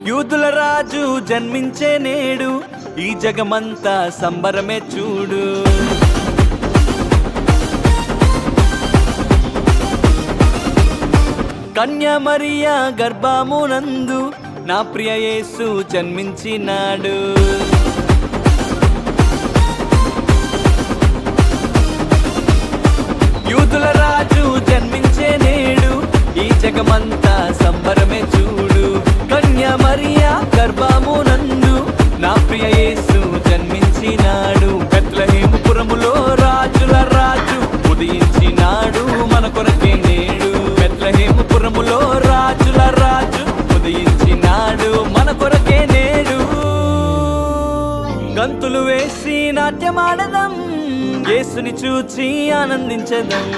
యూదుల రాజు జన్మించే నేడు, ఈ జగమంతా సంబరమే చూడు. కన్యా మరియా గర్భమునందు నా ప్రియ యేసు జన్మించినాడు. యూదుల రాజు జన్మించే నేడు, ఈ జగమంతా సంబరమే చూడు. కన్యా మరియా గర్భమునందు నా ప్రియ యేసు జన్మించినాడు. బెత్లెహేముపురములో రాజుల రాజు ఉదయించినాడు మన కొరకే నేడు. బెత్లెహేముపురములో రాజుల రాజు ఉదయించినాడు మన కొరకే నేడు. గంతులు వేసి నాట్యమాడదాం, యేసుని చూచి ఆనందించదాం.